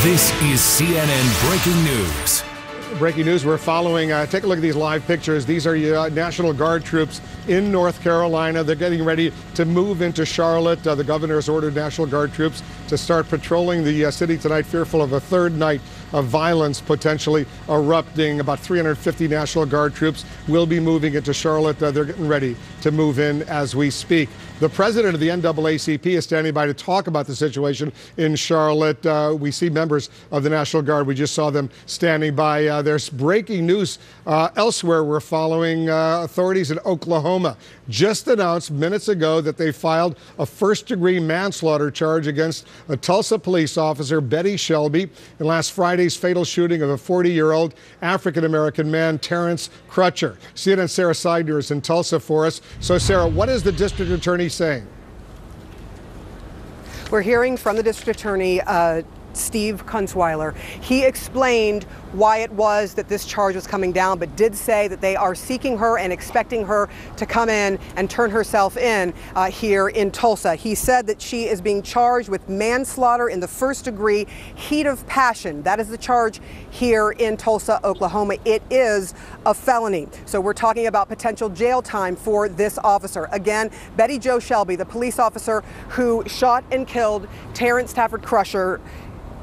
This is CNN Breaking News. Breaking news, we're following, take a look at these live pictures. These are National Guard troops in North Carolina. They're getting ready to move into Charlotte. The governor has ordered National Guard troops to start patrolling the city tonight, fearful of a third night of violence potentially erupting. About 350 National Guard troops will be moving into Charlotte. They're getting ready to move in as we speak. The president of the NAACP is standing by to talk about the situation in Charlotte. We see members of the National Guard. We just saw them standing by. There's breaking news elsewhere. We're following authorities in Oklahoma just announced minutes ago that they filed a first-degree manslaughter charge against a Tulsa police officer, Betty Shelby, in last Friday's fatal shooting of a 40-year-old African-American man, Terrence Crutcher. CNN's Sarah Seidner is in Tulsa for us. So, Sarah, what is the district attorney saying? We're hearing from the district attorney, Steve Kunzweiler. He explained why it was that this charge was coming down, but did say that they are seeking her and expecting her to come in and turn herself in here in Tulsa. He said that she is being charged with manslaughter in the first degree, heat of passion. That is the charge here in Tulsa, Oklahoma. It is a felony. So we're talking about potential jail time for this officer. Again, Betty Jo Shelby, the police officer who shot and killed Terrence Stafford Crutcher,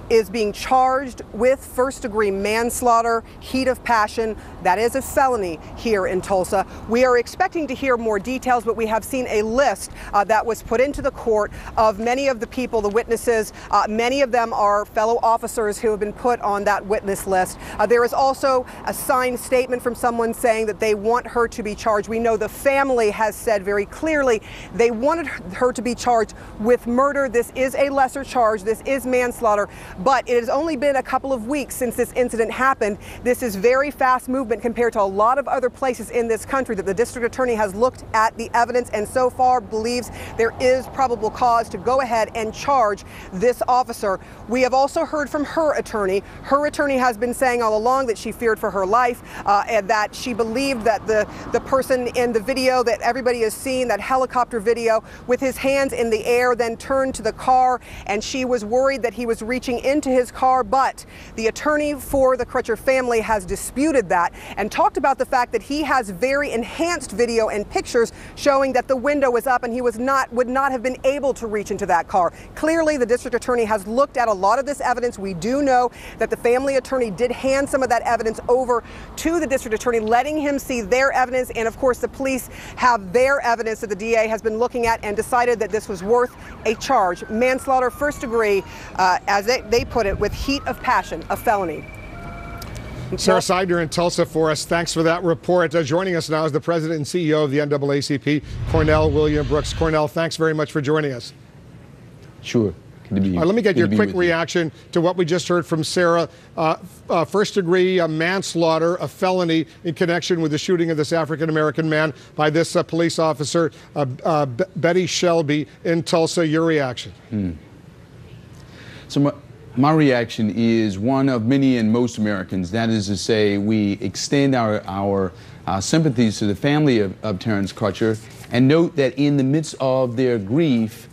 is being charged with first-degree manslaughter, heat of passion. That is a felony here in Tulsa. We are expecting to hear more details, but we have seen a list that was put into the court of many of the people, the witnesses. Many of them are fellow officers who have been put on that witness list. There is also a signed statement from someone saying that they want her to be charged. We know the family has said very clearly they wanted her to be charged with murder. This is a lesser charge. This is manslaughter. But it has only been a couple of weeks since this incident happened. This is very fast movement compared to a lot of other places in this country that the district attorney has looked at the evidence and so far believes there is probable cause to go ahead and charge this officer. We have also heard from her attorney. Her attorney has been saying all along that she feared for her life and that she believed that the person in the video that everybody has seen, that helicopter video with his hands in the air, then turned to the car, and she was worried that he was reaching into his car, but the attorney for the Crutcher family has disputed that and talked about the fact that he has very enhanced video and pictures showing that the window was up and he would not have been able to reach into that car. Clearly, the district attorney has looked at a lot of this evidence. We do know that the family attorney did hand some of that evidence over to the district attorney, letting him see their evidence, and of course the police have their evidence that the DA has been looking at and decided that this was worth a charge. Manslaughter, first degree, as they put it, with heat of passion, a felony. Sarah Seidner in Tulsa for us. Thanks for that report. Joining us now is the president and CEO of the NAACP, Cornell William Brooks. Cornell, thanks very much for joining us. Sure. Good to be here. Let me get your quick reaction to what we just heard from Sarah. First-degree manslaughter, a felony in connection with the shooting of this African-American man by this police officer, Betty Shelby in Tulsa. Your reaction? So my reaction is one of many and most Americans. That is to say, we extend our sympathies to the family of Terrence Crutcher and note that in the midst of their grief,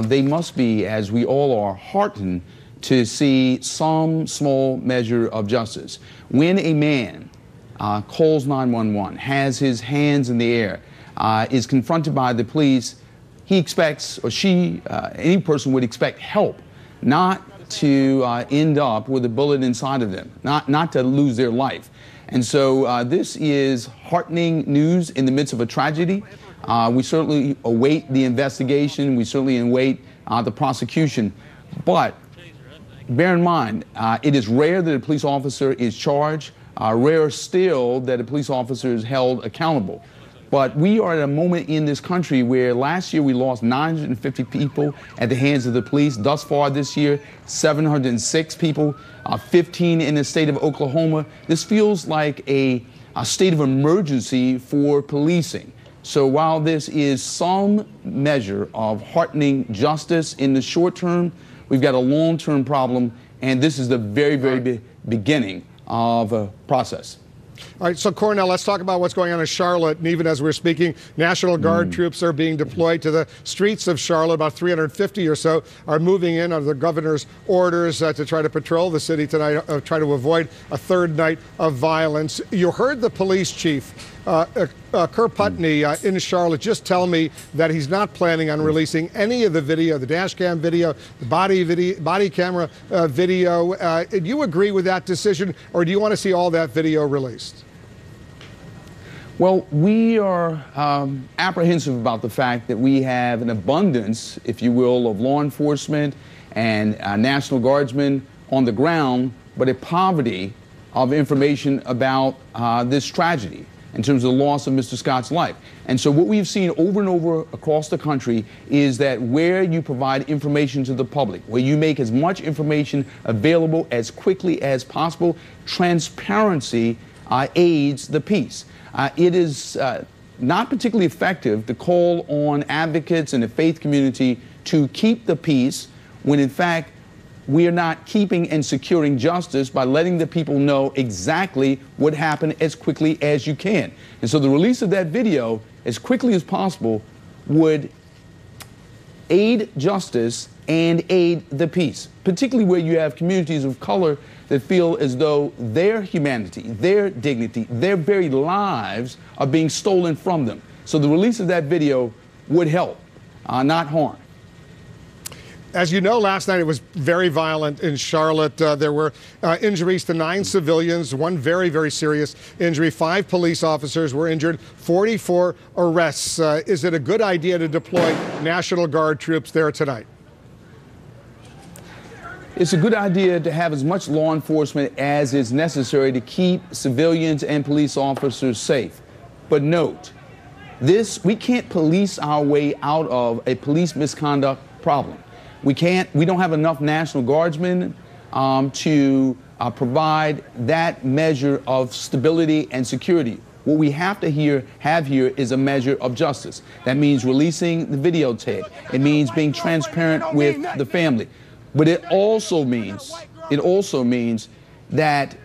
they must be, as we all are, heartened to see some small measure of justice. When a man calls 911, has his hands in the air, is confronted by the police, he expects, or she, any person would expect help, not to end up with a bullet inside of them, not to lose their life. And so this is heartening news in the midst of a tragedy. We certainly await the investigation. We certainly await the prosecution. But bear in mind, it is rare that a police officer is charged, rarer still that a police officer is held accountable. But we are at a moment in this country where last year we lost 950 people at the hands of the police. Thus far this year, 706 people, 15 in the state of Oklahoma. This feels like a state of emergency for policing. So while this is some measure of heartening justice in the short term, we've got a long-term problem, and this is the very, very beginning of a process. All right, so Cornell, let's talk about what's going on in Charlotte. And even as we're speaking, National Guard troops are being deployed to the streets of Charlotte. About 350 or so are moving in under the governor's orders to try to patrol the city tonight, try to avoid a third night of violence. You heard the police chief, Kerr Putney, in Charlotte, just tell me that he's not planning on releasing any of the video, the dash cam video, the body camera video. Do you agree with that decision, or do you want to see all that video released? Well, we are apprehensive about the fact that we have an abundance, if you will, of law enforcement and National Guardsmen on the ground, but a poverty of information about this tragedy in terms of the loss of Mr. Scott's life. And so what we've seen over and over across the country is that where you provide information to the public, where you make as much information available as quickly as possible, transparency aids the peace. It is not particularly effective to call on advocates in the faith community to keep the peace when, in fact, we are not keeping and securing justice by letting the people know exactly what happened as quickly as you can. And so the release of that video as quickly as possible would aid justice and aid the peace, particularly where you have communities of color that feel as though their humanity, their dignity, their very lives are being stolen from them. So the release of that video would help, not harm. As you know, last night it was very violent in Charlotte. There were injuries to 9 civilians, one very, very serious injury. 5 police officers were injured, 44 arrests. Is it a good idea to deploy National Guard troops there tonight? It's a good idea to have as much law enforcement as is necessary to keep civilians and police officers safe. But note, we can't police our way out of a police misconduct problem. We don't have enough National Guardsmen to provide that measure of stability and security. What we have to have here is a measure of justice. That means releasing the videotape. It means being transparent with the family. But it also means that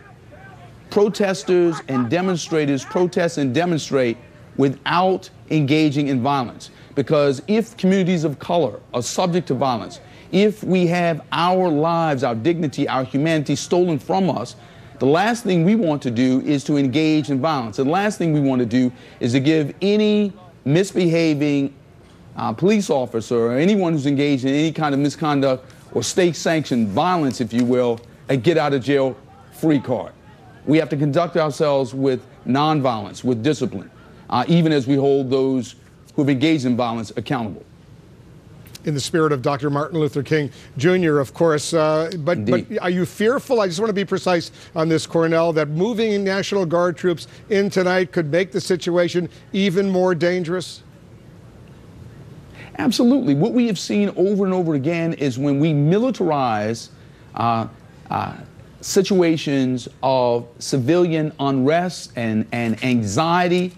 protesters and demonstrators protest and demonstrate without engaging in violence. Because if communities of color are subject to violence, if we have our lives, our dignity, our humanity stolen from us, the last thing we want to do is to engage in violence. The last thing we want to do is to give any misbehaving police officer or anyone who's engaged in any kind of misconduct or state-sanctioned violence, if you will, a get-out-of-jail-free card. We have to conduct ourselves with nonviolence, with discipline, even as we hold those who have engaged in violence accountable. In the spirit of Dr. Martin Luther King Jr., of course. But are you fearful, I just want to be precise on this, Cornell, that moving National Guard troops in tonight could make the situation even more dangerous? Absolutely. What we have seen over and over again is when we militarize situations of civilian unrest and anxiety,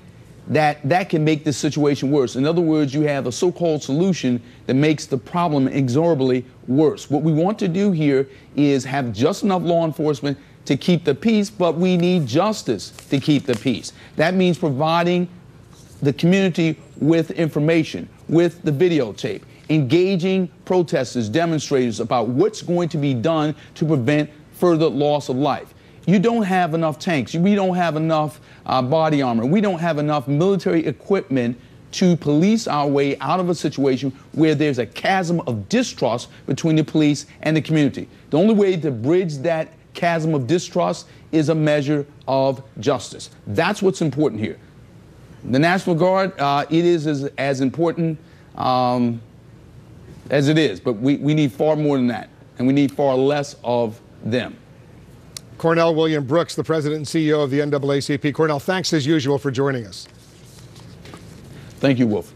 that can make this situation worse. In other words, you have a so-called solution that makes the problem inexorably worse. What we want to do here is have just enough law enforcement to keep the peace, but we need justice to keep the peace. That means providing the community with information, with the videotape, engaging protesters, demonstrators about what's going to be done to prevent further loss of life. You don't have enough tanks. We don't have enough body armor. We don't have enough military equipment to police our way out of a situation where there's a chasm of distrust between the police and the community. The only way to bridge that chasm of distrust is a measure of justice. That's what's important here. The National Guard, it is as important as it is, but we need far more than that, and we need far less of them. Cornell William Brooks, the president and CEO of the NAACP. Cornell, thanks as usual for joining us. Thank you, Wolf.